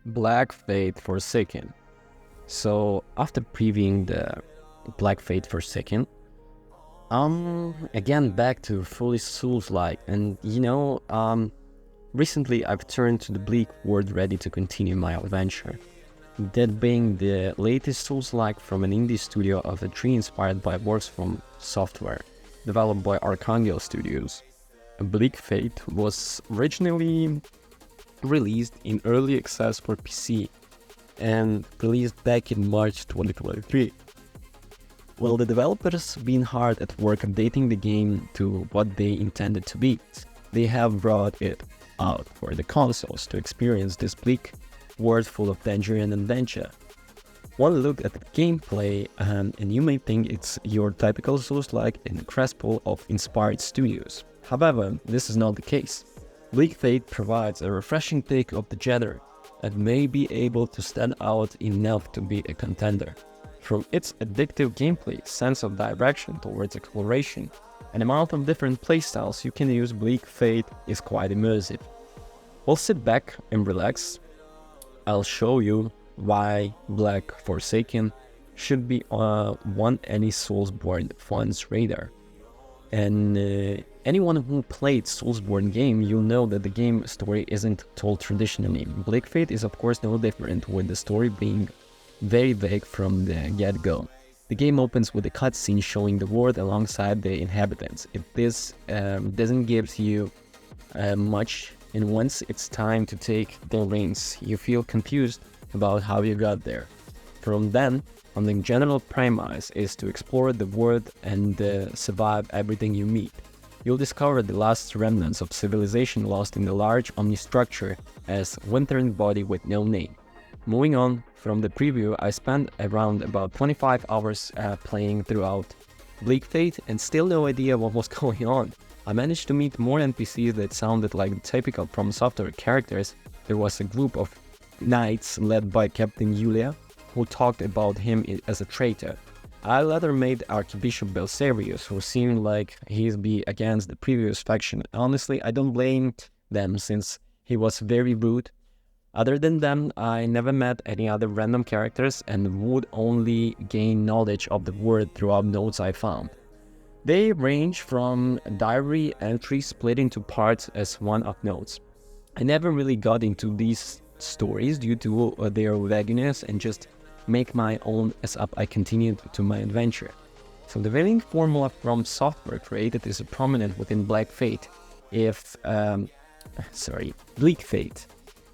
Black Faith Forsaken. So after previewing the Black Faith Forsaken, again back to fully Souls-like, and recently I've turned to the Bleak world ready to continue my adventure. That being the latest Souls-like from an indie studio of a tree inspired by works from software, developed by Archangel Studios. Bleak Faith was originally released in early access for PC and released back in March 2023. Well, the developers been hard at work updating the game to what they intended to be. They have brought it out for the consoles to experience this bleak world full of danger and adventure. One look at the gameplay and you may think it's your typical Souls-like in a cesspool of inspired studios. However, this is not the case. Bleak Faith provides a refreshing take of the genre and may be able to stand out enough to be a contender. From its addictive gameplay, sense of direction towards exploration, and amount of different playstyles you can use, Bleak Faith is quite immersive. Well, sit back and relax. I'll show you why Black Forsaken should be on any Soulsborne fan's radar. And anyone who played Soulsborne game, you'll know that the game story isn't told traditionally. Bleak Faith is of course no different, with the story being very vague from the get-go. The game opens with a cutscene showing the world alongside the inhabitants. If this doesn't give you much, and once it's time to take the reins, you feel confused about how you got there. From then on, the general premise is to explore the world and survive everything you meet. You'll discover the last remnants of civilization lost in the large omnistructure as wintering body with no name. Moving on from the preview, I spent around about 25 hours playing throughout Bleak Faith and still no idea what was going on. I managed to meet more NPCs that sounded like typical From Software characters. There was a group of knights led by Captain Yulia, who talked about him as a traitor. I later made Archbishop Belisarius, who seemed like he'd be against the previous faction. Honestly, I don't blame them since he was very rude. Other than them, I never met any other random characters and would only gain knowledge of the world throughout notes I found. They range from diary entries split into parts as one of notes. I never really got into these stories due to their vagueness and just make my own as I continued to my adventure. So the winning formula From Software created is prominent within Bleak Faith.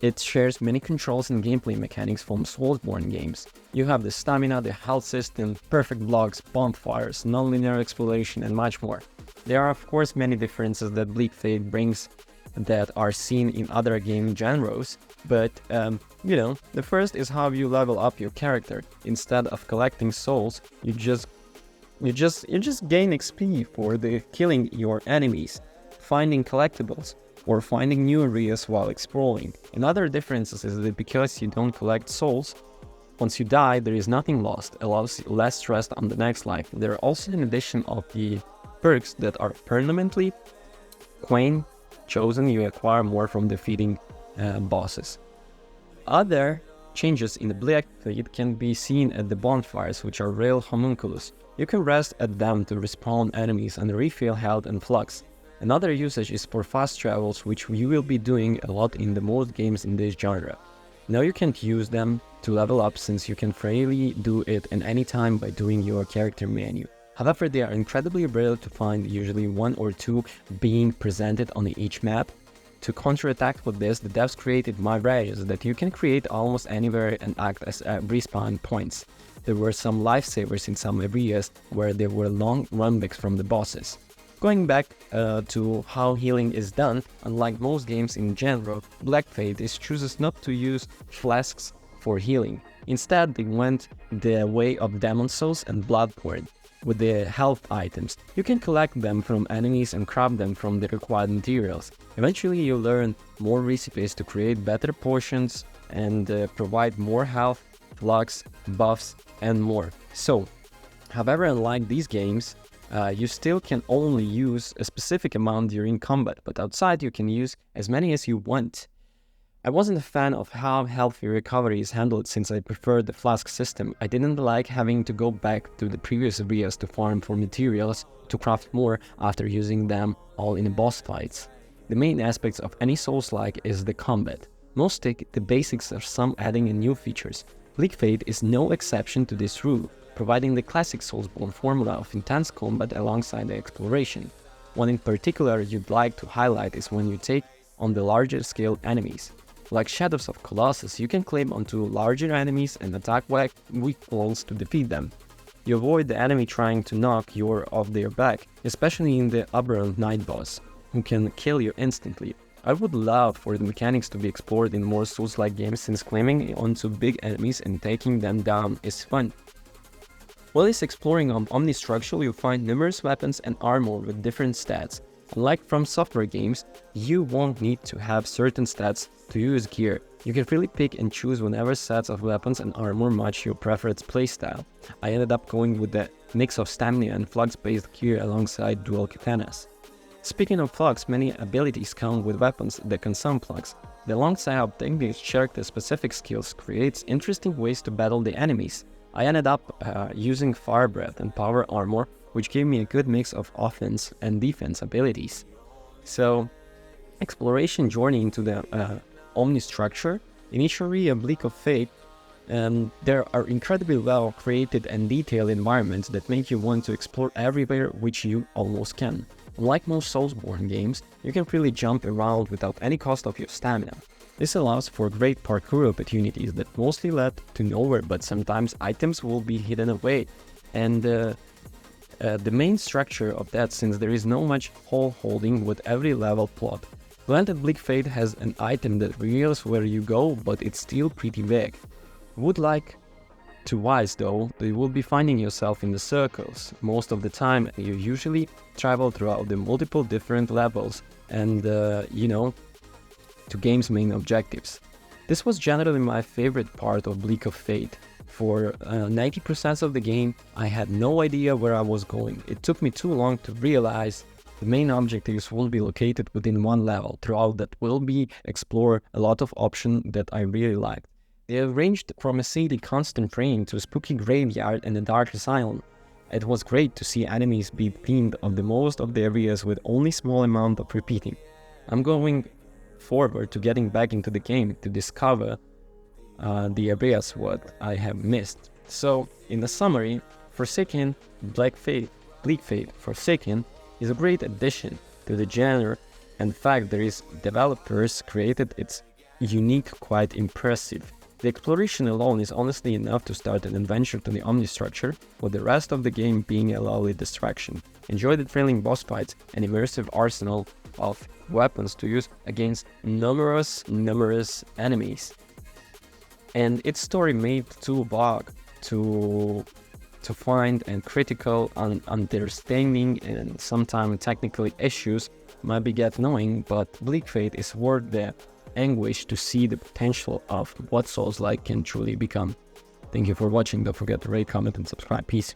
It shares many controls and gameplay mechanics from Soulsborne games. You have the stamina, the health system, perfect blocks, bonfires, non-linear exploration, and much more. There are of course many differences that Bleak Faith brings that are seen in other game genres, but the first is how you level up your character. Instead of collecting souls, you just gain XP for the killing your enemies, finding collectibles, or finding new areas while exploring. Another difference is that because you don't collect souls, once you die, there is nothing lost, allows less stress on the next life. There are also an addition of the perks that are permanently chosen. You acquire more from defeating bosses. Other changes in the Bleak Faith can be seen at the bonfires, which are real homunculus. You can rest at them to respawn enemies and refill health and flux. Another usage is for fast travels, which you will be doing a lot in the most games in this genre. Now you can't use them to level up since you can freely do it at any time by doing your character menu. However, they are incredibly rare to find, usually one or two being presented on each map. To counterattack with this, the devs created mirages that you can create almost anywhere and act as respawn points. There were some lifesavers in some areas where there were long runbacks from the bosses. Going back to how healing is done, unlike most games in genre, Bleak Faith chooses not to use flasks for healing. Instead, they went the way of Demon Souls and Bloodborne. With the health items, you can collect them from enemies and craft them from the required materials. Eventually, you learn more recipes to create better potions and provide more health, flux, buffs, and more. So, however, unlike these games, you still can only use a specific amount during combat, but outside you can use as many as you want. I wasn't a fan of how healthy recovery is handled since I preferred the flask system. I didn't like having to go back to the previous areas to farm for materials to craft more after using them all in boss fights. The main aspects of any Souls-like is the combat. Most stick the basics of some adding in new features. Bleak Faith is no exception to this rule, providing the classic Soulsborne formula of intense combat alongside the exploration. One in particular you'd like to highlight is when you take on the larger scale enemies. Like Shadows of Colossus, you can climb onto larger enemies and attack weak walls to defeat them. You avoid the enemy trying to knock you off their back, especially in the Aberrant Night boss, who can kill you instantly. I would love for the mechanics to be explored in more Souls-like games since climbing onto big enemies and taking them down is fun. While exploring Omnistructure, you'll find numerous weapons and armor with different stats. Unlike from software games, you won't need to have certain stats to use gear. You can freely pick and choose whenever sets of weapons and armor match your preferred playstyle. I ended up going with the mix of stamina and flux-based gear alongside dual katanas. Speaking of flux, many abilities come with weapons that consume flux. The alongside obtaining character-specific skills creates interesting ways to battle the enemies. I ended up using Fire Breath and Power Armor, which gave me a good mix of offense and defense abilities. So, exploration journey into the Omnistructure. Initially a Bleak of Fate, there are incredibly well created and detailed environments that make you want to explore everywhere which you almost can. Unlike most Soulsborne games, you can freely jump around without any cost of your stamina. This allows for great parkour opportunities that mostly lead to nowhere, but sometimes items will be hidden away. And the main structure of that, since there is no much hole holding with every level plot. Granted, Bleak Faith has an item that reveals where you go, but it's still pretty vague. Would like to wise though, you will be finding yourself in the circles most of the time. You usually travel throughout the multiple different levels and to game's main objectives. This was generally my favorite part of Bleak of Fate. For 90% of the game, I had no idea where I was going. It took me too long to realize the main objectives will be located within one level. Throughout that will be explore a lot of options that I really liked. They ranged from a city constant rain to a spooky graveyard and a dark asylum. It was great to see enemies be themed of the most of the areas with only small amount of repeating. I'm going forward to getting back into the game to discover the areas what I have missed. So, in the summary, Forsaken, Bleak Faith, Forsaken is a great addition to the genre, and in fact there is developers created its unique, quite impressive. The exploration alone is honestly enough to start an adventure to the Omnistructure, with the rest of the game being a lovely distraction. Enjoy the thrilling boss fights and immersive arsenal of weapons to use against numerous enemies. And its story made too vague to find, and critical understanding and sometimes technical issues might be get annoying, but Bleak Faith is worth the anguish to see the potential of what Souls-like can truly become. Thank you for watching. Don't forget to rate, comment, and subscribe. Peace.